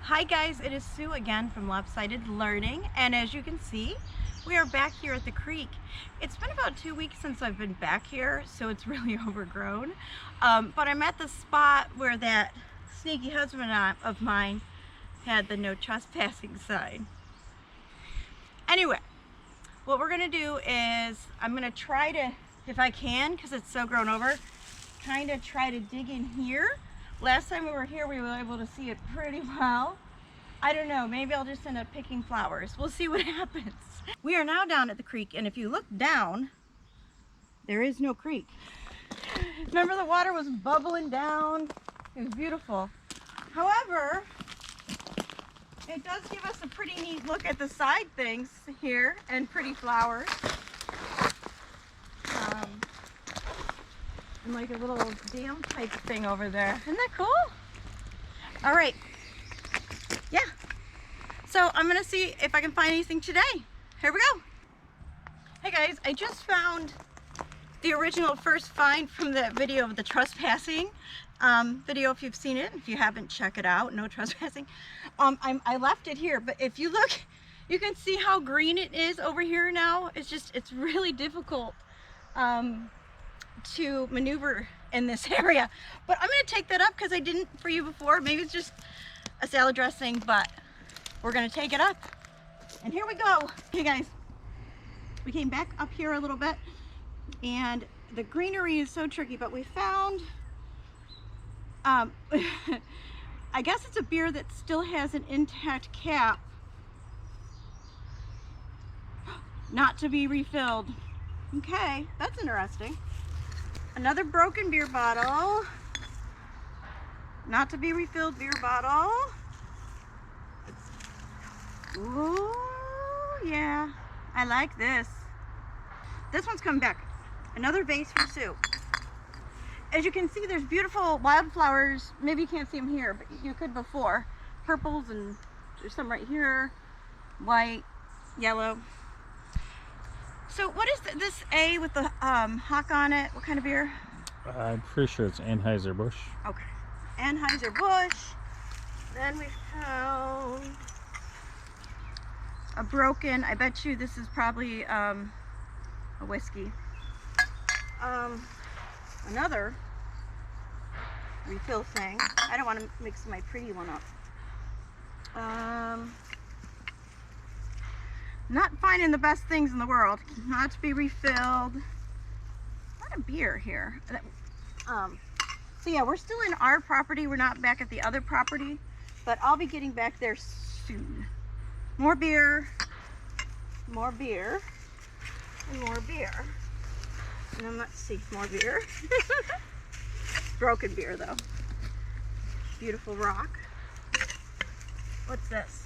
Hi guys, it is Sue again from Lopsided Learning, and as you can see, we are back here at the creek. It's been about 2 weeks since I've been back here, so it's really overgrown. But I'm at the spot where that sneaky husband of mine had the no trespassing sign. Anyway, what we're gonna do is I'm gonna try to, if I can, because it's so grown over, kind of try to dig in here. Last time we were here, we were able to see it pretty well. I don't know, maybe I'll just end up picking flowers. We'll see what happens. We are now down at the creek, and if you look down, there is no creek. Remember, the water was bubbling down? It was beautiful. However, it does give us a pretty neat look at the side things here, and pretty flowers. And like a little dam type thing over there. Isn't that cool? All right. Yeah. So I'm gonna see if I can find anything today. Here we go. Hey guys, I just found the original first find from the video of the trespassing video. If you've seen it, if you haven't, check it out. No trespassing. I left it here, but if you look, you can see how green it is over here now. It's really difficult to maneuver in this area, but I'm gonna take that up because I didn't for you before. Maybe it's just a salad dressing, but we're gonna take it up, and here we go. Hey guys, we came back up here a little bit, and the greenery is so tricky, but we found I guess it's a beer that still has an intact cap, not to be refilled. Okay, that's interesting. Another broken beer bottle, not to be refilled beer bottle. Ooh, yeah, I like this. This one's coming back. Another vase for Sue. As you can see, there's beautiful wildflowers. Maybe you can't see them here, but you could before. Purples, and there's some right here. White, yellow. So what is this A with the hawk on it? What kind of beer? I'm pretty sure it's Anheuser-Busch. Okay, Anheuser-Busch. Then we found a broken, I bet you this is probably a whiskey. Another refill thing. I don't want to mix my pretty one up. Not finding the best things in the world. Not to be refilled. What a beer here. So yeah, we're still in our property. We're not back at the other property, but I'll be getting back there soon. More beer, more beer, and more beer. And then let's see, more beer. Broken beer though. Beautiful rock. What's this?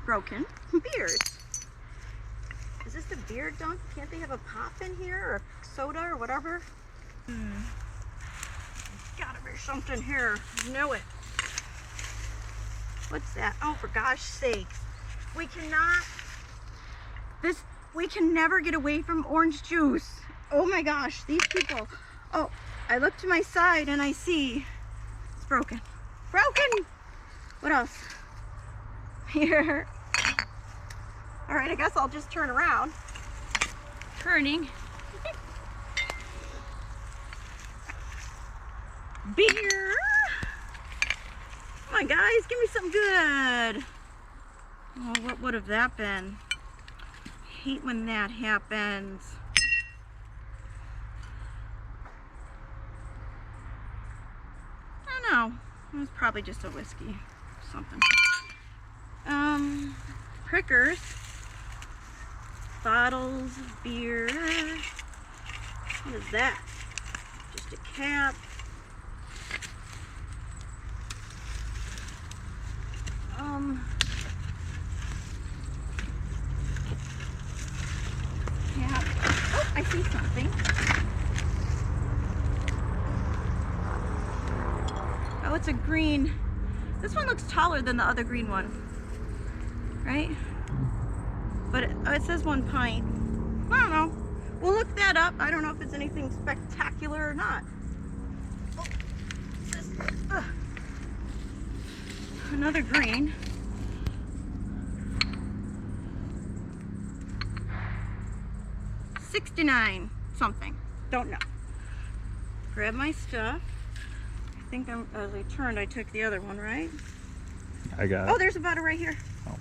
Broken beers. Is this the beer dunk? Can't they have a pop in here, or a soda, or whatever? Gotta be something here. Know it. What's that? Oh, for gosh sakes. We can never get away from orange juice. Oh my gosh, these people. Oh, I look to my side and I see it's broken. Broken! What else? Here. All right, I guess I'll just turn around. Turning. Beer. Come on, guys, give me some good. Oh, what would have that been? I hate when that happens. I don't know. It was probably just a whiskey or something. Prickers. Bottles of beer. What is that? Just a cap. Yeah. Oh, I see something. Oh, it's a green. This one looks taller than the other green one, right? But it says 1 pint. I don't know. We'll look that up. I don't know if it's anything spectacular or not. Oh, this, another green. $69 something. Don't know. Grab my stuff. I think as I turned, I took the other one, right? I got it. Oh, there's a bottle right here. Oh.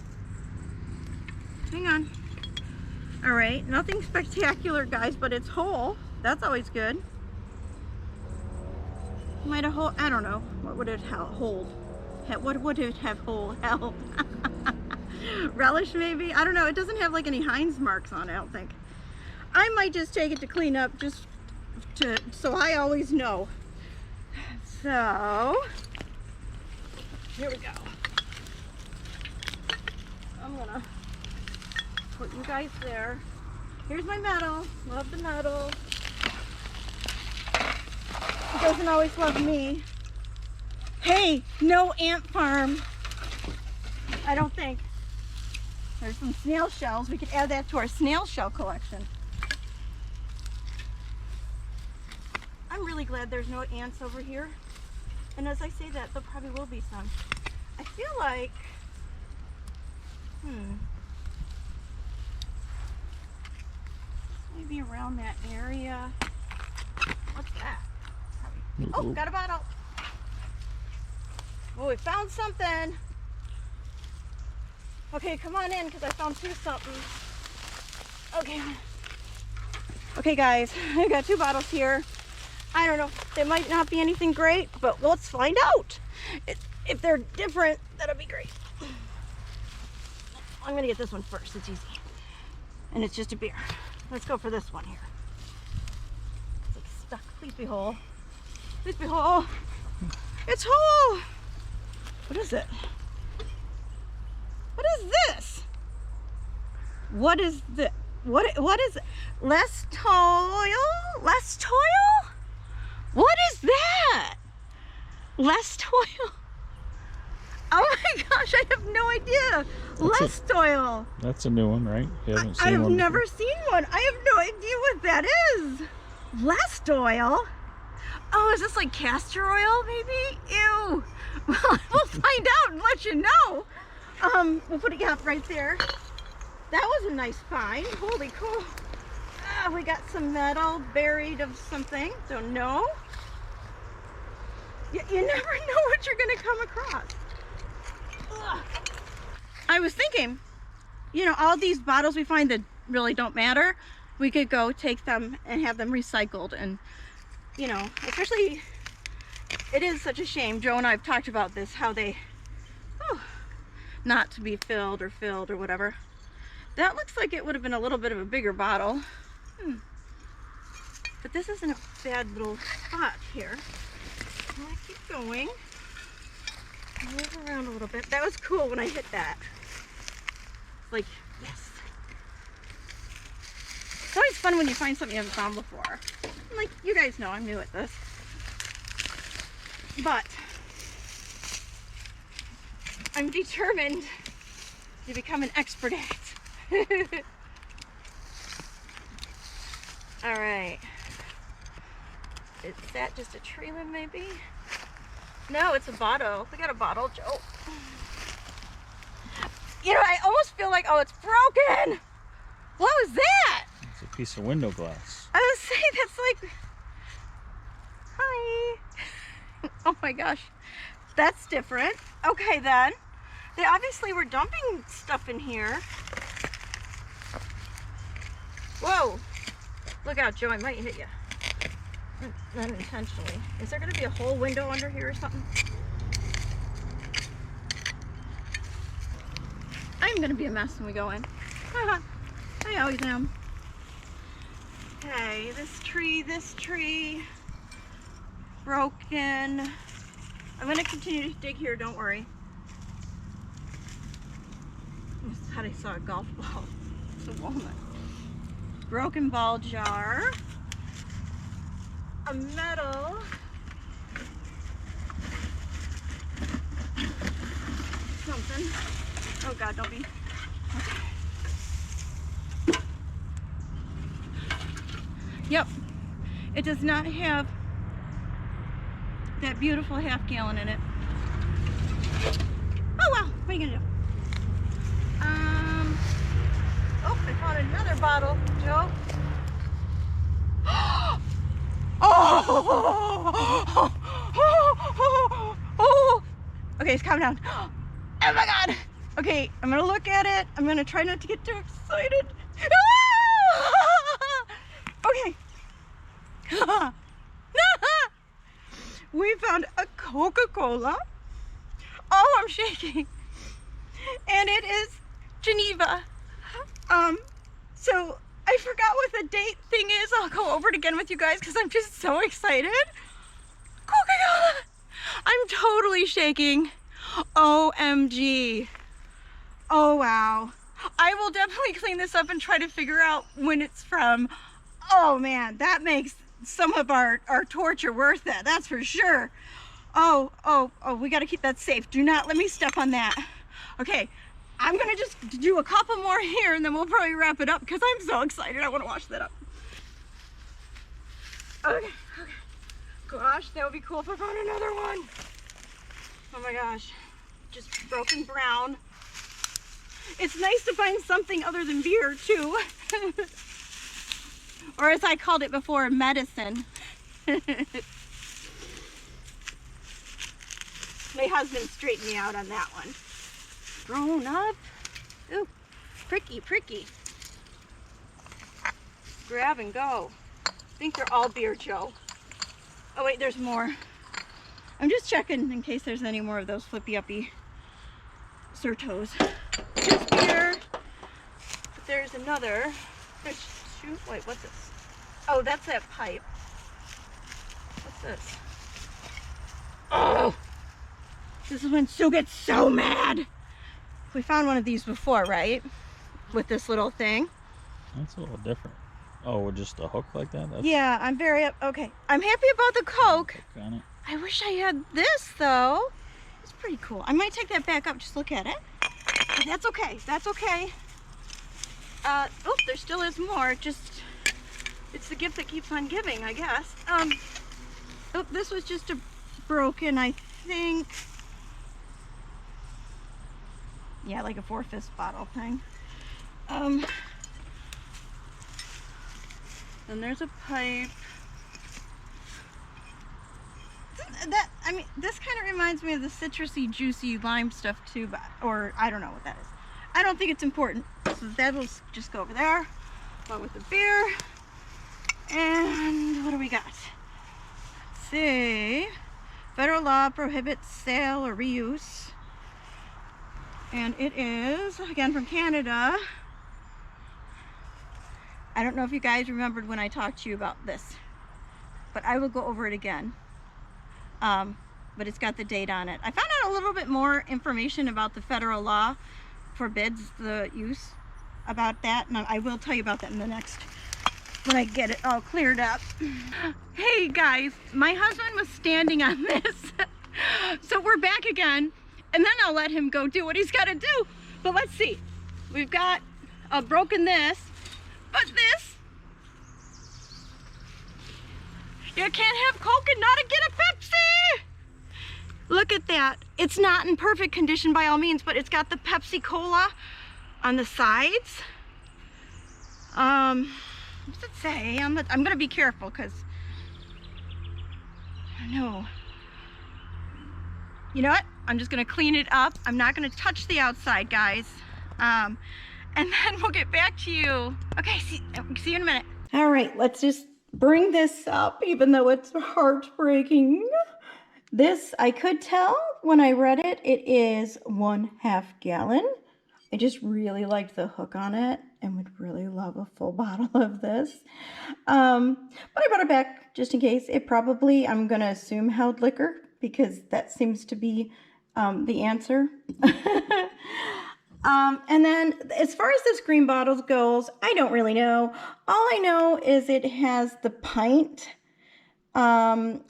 Hang on. All right, nothing spectacular, guys, but it's whole. That's always good. Might have hold. I don't know. What would it hold? What would it have held? Relish, maybe. I don't know. It doesn't have like any Heinz marks on it. I don't think. I might just take it to clean up, just so I always know. So here we go. I'm gonna put you guys there. Here's my medal. Love the medal. It doesn't always love me. Hey, no ant farm. I don't think. There's some snail shells. We could add that to our snail shell collection. I'm really glad there's no ants over here. And as I say that, there probably will be some. I feel like, maybe around that area. What's that? Oh, got a bottle. Oh, we found something. Okay, come on in, because I found two something. Okay. Okay, guys, I got two bottles here. I don't know, they might not be anything great, but let's find out. If they're different, that'll be great. I'm gonna get this one first, it's easy. And it's just a beer. Let's go for this one here. It's like stuck, please be whole. Please be whole. It's whole. What is it? What is this? What is the, what is it? Less toil? Less toil? What is that? Less toil? Oh my gosh, I have no idea. Less toil. That's a new one, right? You haven't seen I have one never before? seen one. I have no idea what that is. Less oil? Oh, is this like castor oil maybe? Ew. Well, we'll find out and let you know. We'll put it up right there. That was a nice find. Holy cool. We got some metal buried of something. Don't know. You never know what you're gonna come across. Ugh. I was thinking, you know, all these bottles we find that really don't matter, we could go take them and have them recycled. And, you know, especially, it is such a shame. Joe and I have talked about this, how they, not to be filled or whatever. That looks like it would have been a little bit of a bigger bottle. But this isn't a bad little spot here. I'm gonna keep going. Move around a little bit. That was cool when I hit that. It's like, yes. It's always fun when you find something you haven't found before. And like, you guys know I'm new at this. But I'm determined to become an expert at it. All right. Is that just a tree limb maybe? No, it's a bottle. We got a bottle, Joe. You know, I almost feel like, oh, it's broken. What was that? It's a piece of window glass. I was saying, that's like, hi. Oh my gosh, that's different. Okay then, they obviously were dumping stuff in here. Whoa, look out, Joe, I might hit you. Not intentionally. Is there gonna be a whole window under here or something? I'm gonna be a mess when we go in. I always am. Okay, this tree, broken. I'm gonna continue to dig here, don't worry. I thought I saw a golf ball. It's a walnut. Broken ball jar. A metal. Something. Oh God, don't be. Okay. Yep, it does not have that beautiful half-gallon in it. Oh well, what are you gonna do? Oh, I found another bottle, Joe. Oh! Okay, it's calm down. Oh my God! Okay, I'm gonna look at it. I'm gonna try not to get too excited. Okay. We found a Coca-Cola. Oh, I'm shaking. And it is Geneva. So I forgot what the date thing is. I'll go over it again with you guys because I'm just so excited. Coca-Cola. I'm totally shaking. OMG. Oh, wow. I will definitely clean this up and try to figure out when it's from. Oh, man, that makes some of our torture worth it. That's for sure. Oh, we got to keep that safe. Do not let me step on that. Okay, I'm going to just do a couple more here and then we'll probably wrap it up because I'm so excited. I want to wash that up. Okay. Gosh, that would be cool if I found another one. Oh my gosh, just broken brown. It's nice to find something other than beer too. Or as I called it before, medicine. My husband straightened me out on that one. Grown up. Ooh, pricky. Grab and go. I think they're all beer, Joe. Oh wait, there's more. I'm just checking in case there's any more of those flippy-uppy Surtos. Just beer. But there's another. Wait, what's this? Oh, that's that pipe. What's this? Oh! This is when Sue gets so mad. We found one of these before, right? With this little thing. That's a little different. Oh, with just a hook like that? That's Yeah, I'm very okay. I'm happy about the Coke. hook on it. I wish I had this though. It's pretty cool. I might take that back up, just look at it. But that's okay. That's okay. Oh, there still is more. Just it's the gift that keeps on giving, I guess. Oh, this was just a broken, I think. Yeah, like a 4/5 bottle thing. Then there's a pipe. This kind of reminds me of the citrusy, juicy lime stuff too, but, or I don't know what that is. I don't think it's important. So that'll just go over there, along with the beer. And what do we got? Let's see. Federal law prohibits sale or reuse. And it is, again, from Canada. I don't know if you guys remembered when I talked to you about this, but I will go over it again. But it's got the date on it. I found out a little bit more information about the federal law forbids the use about that, and I will tell you about that in the next, when I get it all cleared up. Hey guys, my husband was standing on this. So we're back again, and then I'll let him go do what he's got to do. But let's see. We've got broken this, but this, you can't have Coke and not get a Pepsi. Look at that. It's not in perfect condition by all means, but it's got the Pepsi Cola on the sides. What does it say? I'm gonna be careful because I don't know. You know what? I'm just gonna clean it up. I'm not gonna touch the outside, guys. And then we'll get back to you. Okay, see you in a minute. All right, let's just bring this up, even though it's heartbreaking. This, I could tell when I read it, it is 1/2 gallon. I just really liked the hook on it and would really love a full bottle of this. But I brought it back just in case. It probably, I'm going to assume, held liquor because that seems to be the answer. And then as far as this green bottle goes, I don't really know. All I know is it has the pint, 1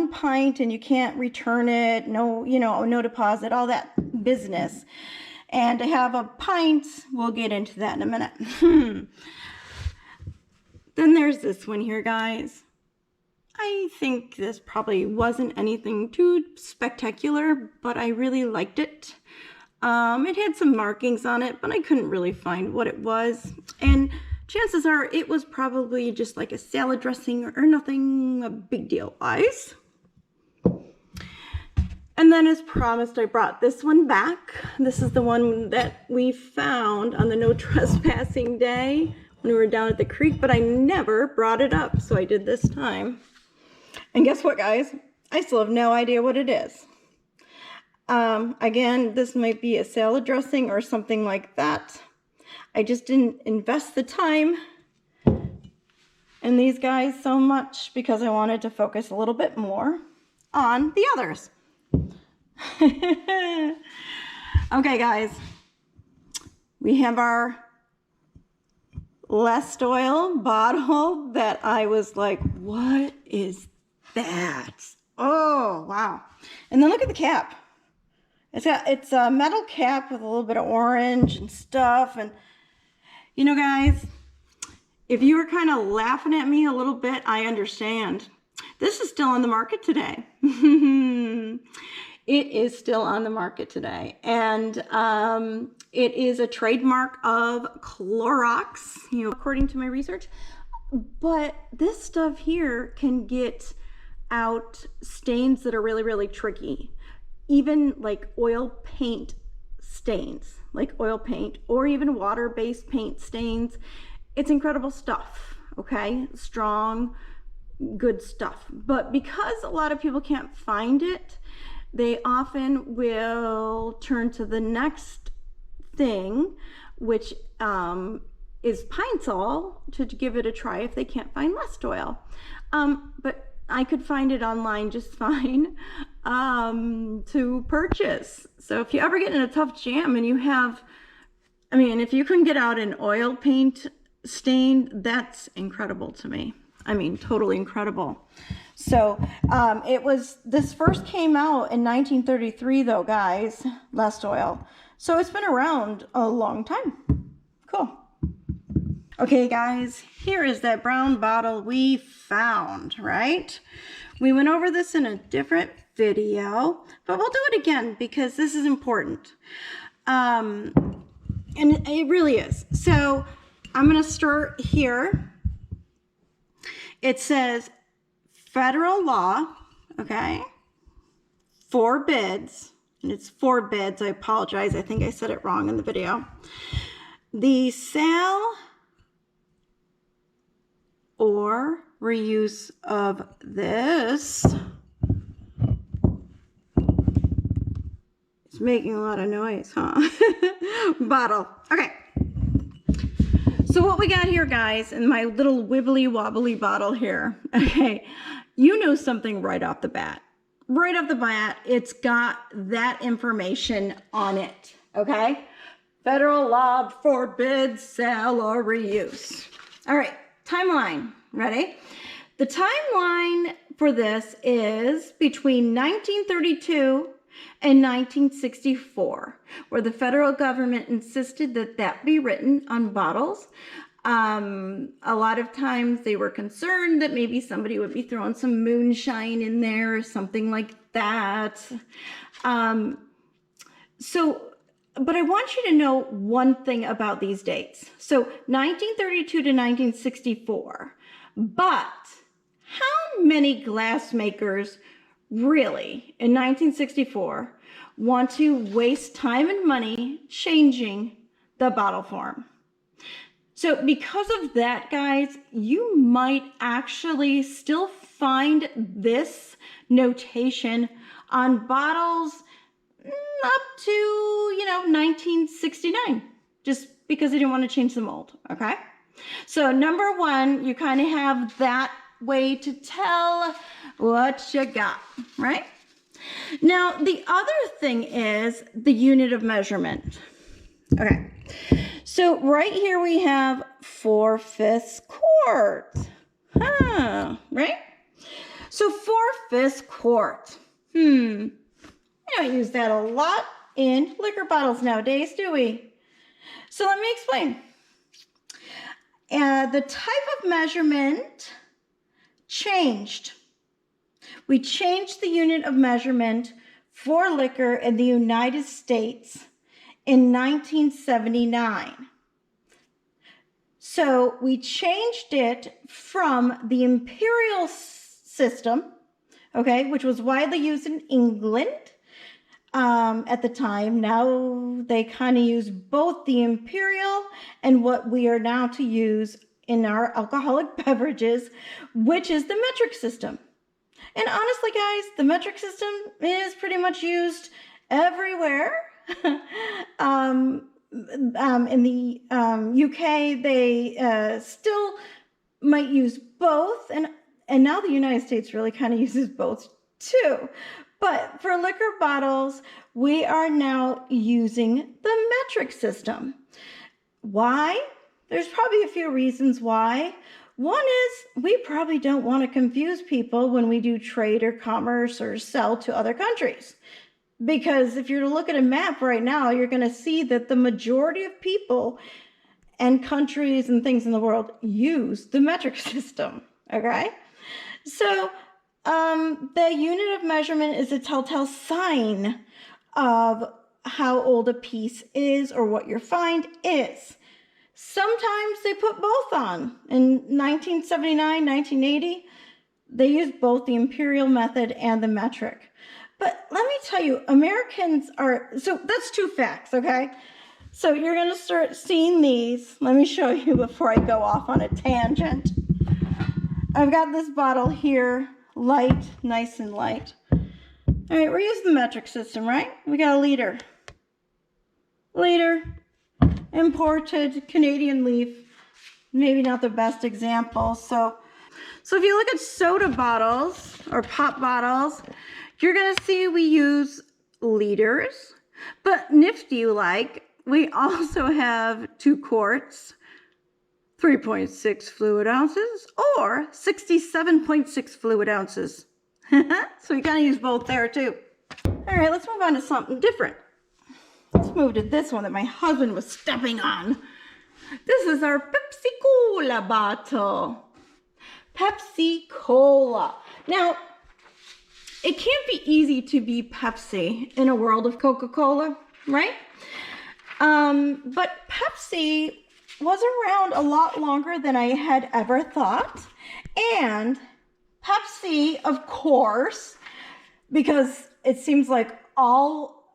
pint, and you can't return it. No, no deposit, all that business. And to have a pint, we'll get into that in a minute. Then there's this one here, guys. I think this probably wasn't anything too spectacular, but I really liked it. It had some markings on it, but I couldn't really find what it was. And chances are it was probably just like a salad dressing or nothing a big deal wise. And then as promised, I brought this one back. This is the one that we found on the no trespassing day when we were down at the creek, but I never brought it up, so I did this time. And guess what, guys? I still have no idea what it is. Again, this might be a salad dressing or something like that. I just didn't invest the time in these guys so much because I wanted to focus a little bit more on the others. Okay, guys, we have our Lest Oil bottle that I was like, what is that? Oh, wow. And then look at the cap. It's a metal cap with a little bit of orange and stuff. And you know, guys, if you were kind of laughing at me a little bit, I understand. This is still on the market today. It is still on the market today. And it is a trademark of Clorox, you know, according to my research. But this stuff here can get out stains that are really, really tricky. Even like oil paint stains, like oil paint, or even water-based paint stains. It's incredible stuff, okay? Strong, good stuff. But because a lot of people can't find it, they often will turn to the next thing, which is Pine Sol, to give it a try if they can't find Lest Oil. But I could find it online just fine to purchase. So if you ever get in a tough jam and you have, I mean, if you can get out an oil paint stain, that's incredible to me. I mean, totally incredible. So this first came out in 1933 though, guys, Lest Oil. So it's been around a long time. Cool. Okay, guys, here is that brown bottle we found, right? We went over this in a different video, but we'll do it again because this is important. And it really is. So I'm going to start here. It says federal law, okay, forbids, and it's forbids. I apologize. I think I said it wrong in the video. The sale or reuse of this. It's making a lot of noise, huh? Bottle. Okay. So what we got here, guys, in my little wibbly wobbly bottle here, okay, you know something right off the bat. Right off the bat, it's got that information on it, okay? Federal law forbids sale or reuse. All right, timeline, ready? The timeline for this is between 1932 and 1964, where the federal government insisted that that be written on bottles. A lot of times they were concerned that maybe somebody would be throwing some moonshine in there or something like that. But I want you to know one thing about these dates. So 1932 to 1964, but how many glass makers really in 1964 want to waste time and money changing the bottle form? So because of that, guys, you might actually still find this notation on bottles up to, 1969, just because they didn't want to change the mold, okay? So number one, you kind of have that way to tell what you got, right? Now, the other thing is the unit of measurement. Okay, so right here we have 4/5 quart, right? So 4/5 quart, we don't use that a lot in liquor bottles nowadays, do we? So let me explain. The type of measurement changed. We changed the unit of measurement for liquor in the United States in 1979. So we changed it from the imperial system, okay, which was widely used in England at the time. Now they kind of use both the imperial and what we are now to use in our alcoholic beverages, which is the metric system. And honestly, guys, the metric system is pretty much used everywhere. In the UK, they still might use both, and now the United States really kind of uses both too. But for liquor bottles, we are now using the metric system. Why? There's probably a few reasons why. One is we probably don't want to confuse people when we do trade or commerce or sell to other countries. Because if you're to look at a map right now, you're going to see that the majority of people and countries and things in the world use the metric system, okay? So the unit of measurement is a telltale sign of how old a piece is or what your find is. Sometimes they put both on. In 1979, 1980, they used both the imperial method and the metric. But let me tell you, Americans are, so that's two facts, okay? So you're going to start seeing these. Let me show you before I go off on a tangent. I've got this bottle here, light, nice and light. All right, we're using the metric system, right? We got a liter. Liter, imported Canadian leaf. Maybe not the best example. So if you look at soda bottles or pop bottles, you're going to see we use liters, but nifty like, we also have 2 quarts, 3.6 fluid ounces, or 67.6 fluid ounces. So you kind of use both there too. All right, let's move on to something different. Let's move to this one that my husband was stepping on. This is our Pepsi Cola bottle. Pepsi Cola. Now, it can't be easy to be Pepsi in a world of Coca-Cola, right? But Pepsi was around a lot longer than I had ever thought. And Pepsi, of course, because it seems like all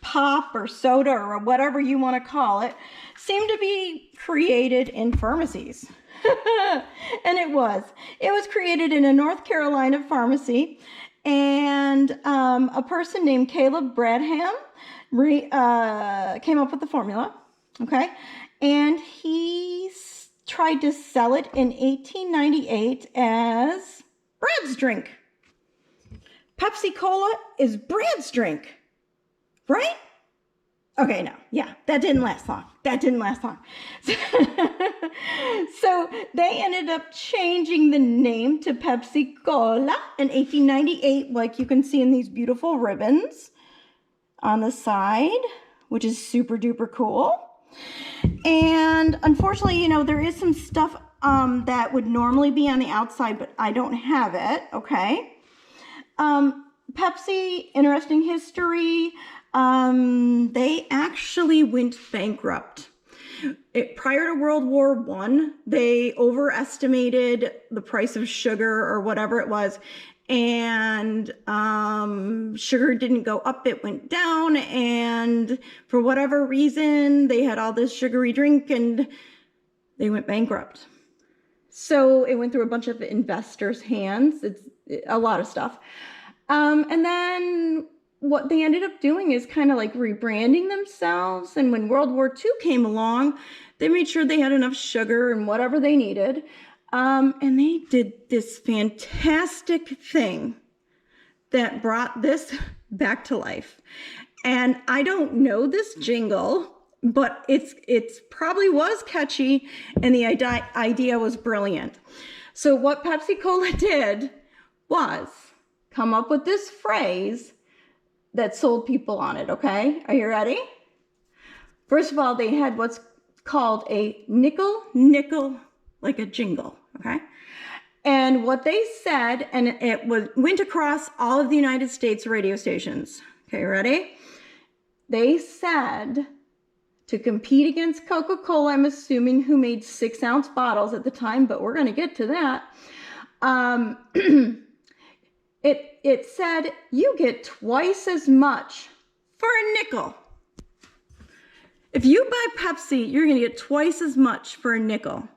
pop or soda or whatever you want to call it, seemed to be created in pharmacies. And it was created in a North Carolina pharmacy, and a person named Caleb Bradham came up with the formula, okay? And he tried to sell it in 1898 as Brad's drink. Pepsi Cola is Brad's drink, right? Okay, no, yeah, that didn't last long. So they ended up changing the name to Pepsi Cola in 1898, like you can see in these beautiful ribbons on the side, which is super duper cool. And unfortunately, you know, there is some stuff that would normally be on the outside, but I don't have it, okay? Pepsi, interesting history. They actually went bankrupt. Prior to World War I, they overestimated the price of sugar or whatever it was, and sugar didn't go up, it went down, and for whatever reason, they had all this sugary drink and they went bankrupt. So it went through a bunch of investors' hands. It's a lot of stuff. And then what they ended up doing is kind of like rebranding themselves. And when World War II came along, they made sure they had enough sugar and whatever they needed. And they did this fantastic thing that brought this back to life. And I don't know this jingle, but it's probably was catchy, and the idea was brilliant. So what Pepsi Cola did was come up with this phrase that sold people on it, okay? Are you ready? First of all, they had what's called a nickel, like a jingle, okay? And what they said, and it went across all of the United States radio stations. Okay, ready? They said to compete against Coca-Cola, I'm assuming, who made 6-ounce bottles at the time, but we're going to get to that. It said you get twice as much for a nickel. If you buy Pepsi, you're going to get twice as much for a nickel.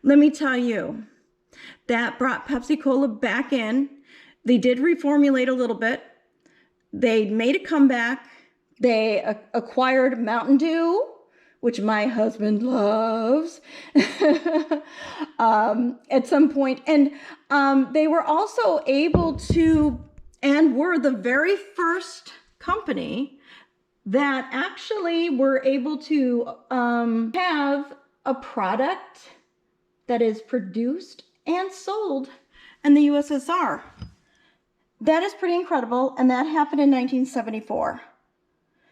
Let me tell you, that brought Pepsi-Cola back in. They did reformulate a little bit. They made a comeback. They acquired Mountain Dew, which my husband loves, at some point. And they were also able to, and were the very first company that actually were able to have a product that is produced and sold in the USSR. That is pretty incredible, and that happened in 1974.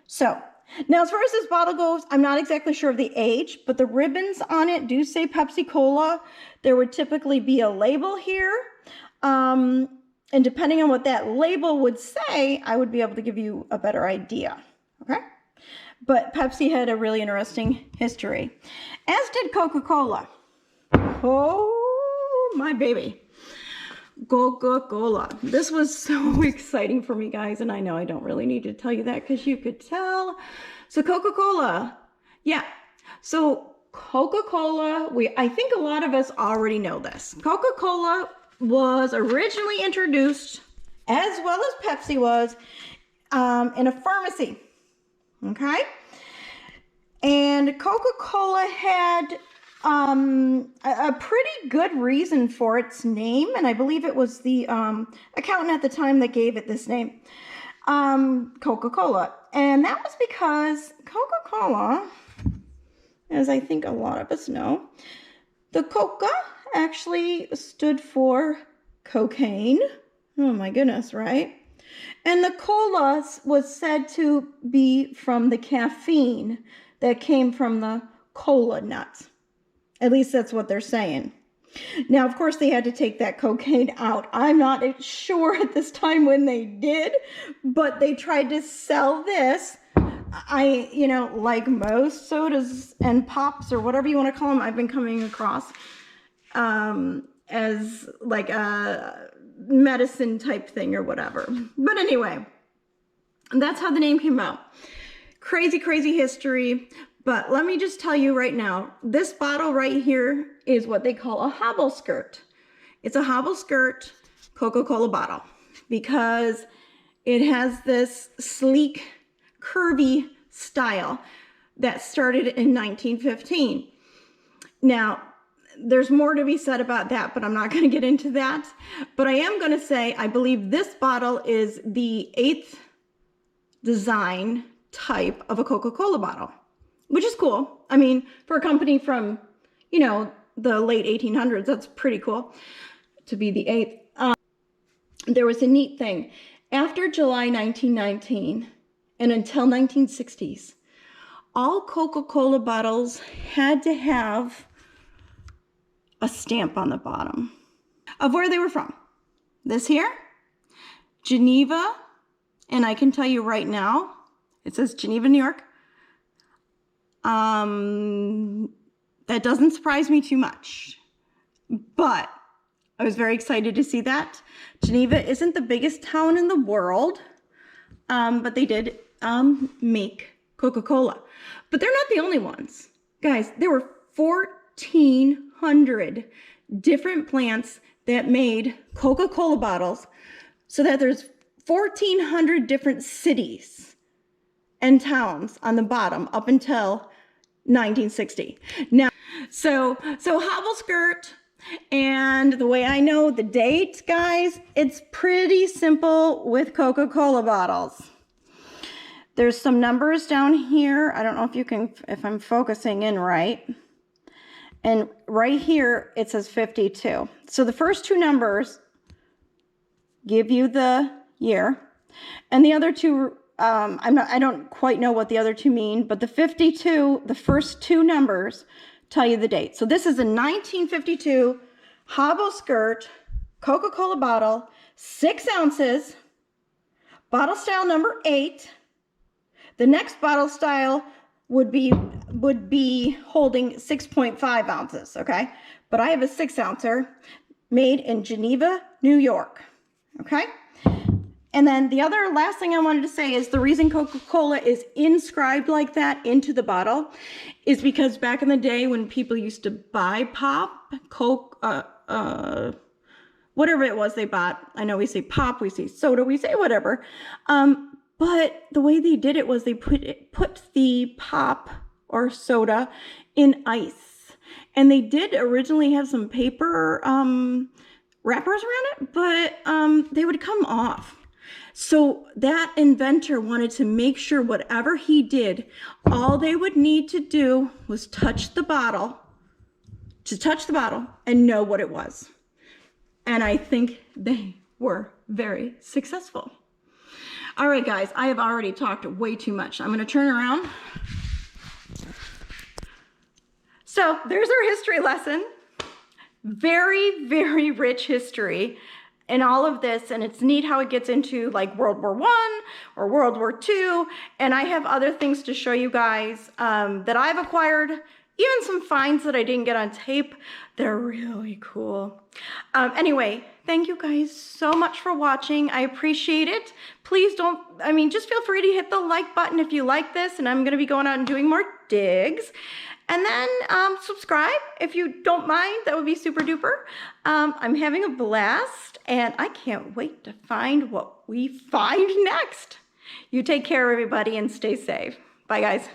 So, now as far as this bottle goes, I'm not exactly sure of the age, but the ribbons on it do say Pepsi-Cola. There would typically be a label here, and depending on what that label would say, I would be able to give you a better idea, okay? But Pepsi had a really interesting history, as did Coca-Cola. Oh, my baby. Coca-Cola. This was so exciting for me, guys, and I know I don't really need to tell you that because you could tell. So Coca-Cola, yeah. So Coca-Cola, I think a lot of us already know this. Coca-Cola was originally introduced, as well as Pepsi was, in a pharmacy, okay? And Coca-Cola had a pretty good reason for its name, and I believe it was the accountant at the time that gave it this name, Coca-Cola. And that was because Coca-Cola, as I think a lot of us know, the Coca actually stood for cocaine. Oh my goodness, right? And the cola was said to be from the caffeine that came from the cola nuts. At least that's what they're saying. Now, of course, they had to take that cocaine out. I'm not sure at this time when they did, but they tried to sell this. Like most sodas and pops or whatever you want to call them, I've been coming across as like a medicine type thing or whatever. But anyway, that's how the name came out. Crazy, crazy history. But let me just tell you right now, this bottle right here is what they call a hobble skirt. It's a hobble skirt Coca-Cola bottle because it has this sleek, curvy style that started in 1915. Now, there's more to be said about that, but I'm not going to get into that. But I am going to say I believe this bottle is the 8th design type of a Coca-Cola bottle, which is cool. I mean, for a company from, the late 1800s, that's pretty cool to be the 8th. There was a neat thing. After July 1919 and until 1960s, all Coca-Cola bottles had to have a stamp on the bottom of where they were from. This here, Geneva, and I can tell you right now, it says Geneva, New York. That doesn't surprise me too much, but I was very excited to see that. Geneva isn't the biggest town in the world, but they did make Coca-Cola. But they're not the only ones. Guys, there were 1,400 different plants that made Coca-Cola bottles, so that there's 1,400 different cities and towns on the bottom up until 1960. Now, so hobble skirt, and the way I know the date, guys, it's pretty simple with Coca-Cola bottles. There's some numbers down here. I don't know if I'm focusing in right. And right here, it says 52. So the first two numbers give you the year, and the other two I don't quite know what the other two mean, but the 52, the first two numbers tell you the date. So this is a 1952 Habbo skirt, Coca-Cola bottle, 6 ounces, bottle style number 8. The next bottle style would be holding 6.5 ounces, okay? But I have a 6 ouncer made in Geneva, New York, okay? And then the other last thing I wanted to say is the reason Coca-Cola is inscribed like that into the bottle is because back in the day when people used to buy pop, Coke, whatever it was they bought. I know we say pop, we say soda, we say whatever. But the way they did it was they put the pop or soda in ice. And they did originally have some paper wrappers around it, but they would come off. So that inventor wanted to make sure whatever he did, all they would need to do was touch the bottle and know what it was. And I think they were very successful. All right, guys, I have already talked way too much. I'm going to turn around. So there's our history lesson. Very, very rich history in all of this, and it's neat how it gets into like World War I or World War II, and I have other things to show you guys that I've acquired, even some finds that I didn't get on tape. They're really cool. Anyway, thank you guys so much for watching. I appreciate it. Please just feel free to hit the like button if you like this, and I'm gonna be going out and doing more digs. And then subscribe if you don't mind. That would be super duper. I'm having a blast, and I can't wait to find what we find next. You take care, everybody, and stay safe. Bye, guys.